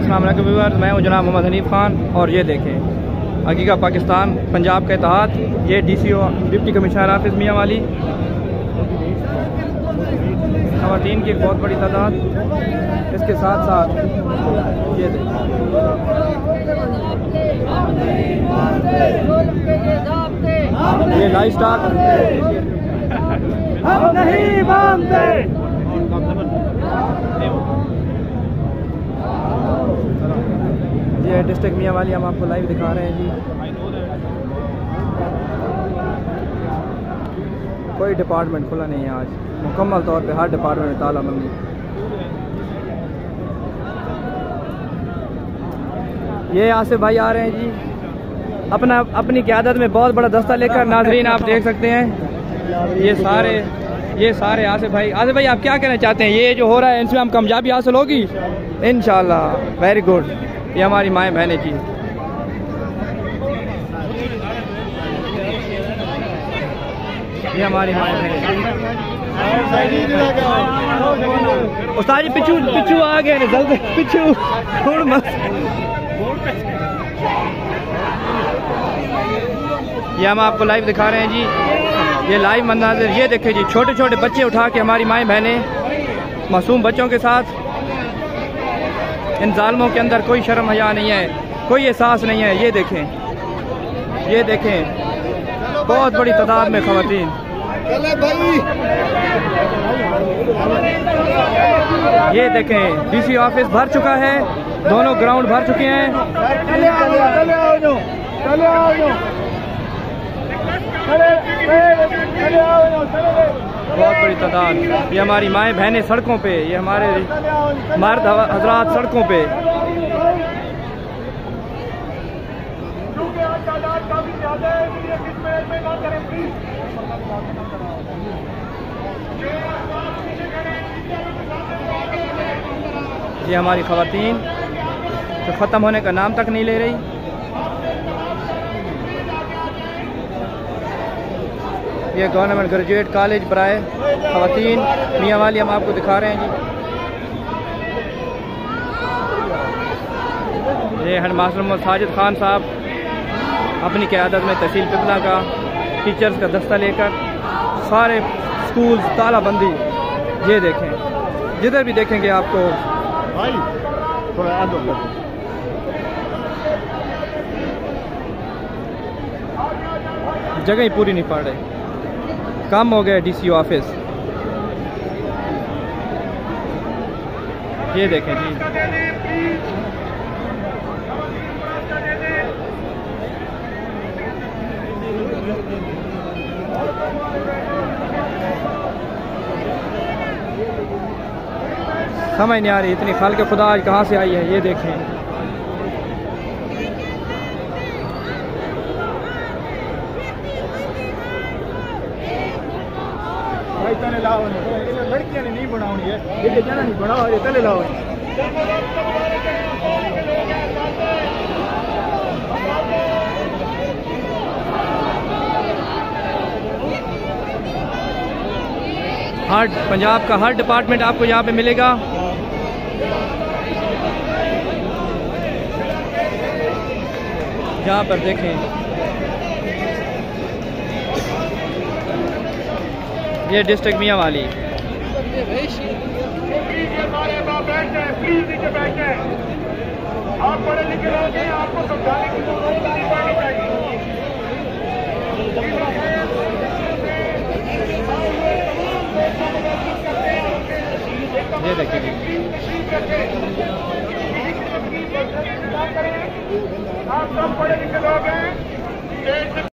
अस्सलाम वालेकुम व्यूअर्स, मैं हूं जनाब मोहम्मद हनीफ खान और ये देखें हकीका पाकिस्तान पंजाब के तहत ये DCO डिप्टी कमिश्नर ऑफिस मियाँ वाली खवातीन की एक बहुत बड़ी तादाद। इसके साथ साथ ये देखें ये लाइफ स्टाक हम नहीं मानते। ये डिस्ट्रिक्ट मियाँ वाली हम आपको लाइव दिखा रहे हैं जी। कोई डिपार्टमेंट खुला नहीं है आज, मुकम्मल तौर पे हर डिपार्टमेंट में तालाबंदी। ये आसिफ भाई आ रहे हैं जी अपनी क़यादत में बहुत बड़ा दस्ता लेकर। नाजरीन आप देख सकते हैं ये सारे आसिफ भाई आप क्या कहना चाहते हैं? ये जो हो रहा है इनसे हम कामयाबी हासिल होगी इंशाल्लाह। Very good. ये हमारी माएँ बहनें जी, ये हमारी माएँ बहनें। उस्ताद जी पिछू आ गए ना, जल्दी पिछू थोड़ा मत। ये हम आपको लाइव दिखा रहे हैं जी, ये लाइव मंज़र। ये देखें जी, छोटे छोटे बच्चे उठा के हमारी माएँ बहनें मासूम बच्चों के साथ। इन जालिमों के अंदर कोई शर्म हया नहीं है, कोई एहसास नहीं है। ये देखें बहुत बड़ी तादाद में खवातीन। ये देखें DC ऑफिस भर चुका है, दोनों ग्राउंड भर चुके हैं। बहुत बड़ी तादाद। ये हमारी माएँ बहनें सड़कों पे, ये हमारे मर्द हजरात सड़कों पे। ये हमारी खवातीन जो ख़त्म होने का नाम तक नहीं ले रही। ये गवर्नमेंट ग्रेजुएट कॉलेज बराए खवातीन मियाँ वाली हम आपको दिखा रहे हैं जी। ये हेड मास्टर मोहम्मद साजिद खान साहब अपनी क़यादत में तहसील पिपला का टीचर्स का दस्ता लेकर सारे स्कूल तालाबंदी। ये देखें, जिधर भी देखेंगे आपको जगह ही पूरी नहीं पड़ रही। कम हो गया DC ऑफिस। ये देखें जी, समझ नहीं आ रही इतनी खाल के खुदा आज कहाँ से आई है। ये देखें लड़कियां नहीं बनानी है, ये जाना नहीं बनाओ, ये तले लाओ। हर पंजाब का हर डिपार्टमेंट आपको यहाँ पे मिलेगा। यहाँ पर देखें ये डिस्ट्रिक्ट मियाँ वाली। आप पढ़े लिखे लोग हैं, आपको समझाने की जरूरत नहीं पड़नी चाहिए। ये देखिए आप सब पढ़े लिखे लोग हैं।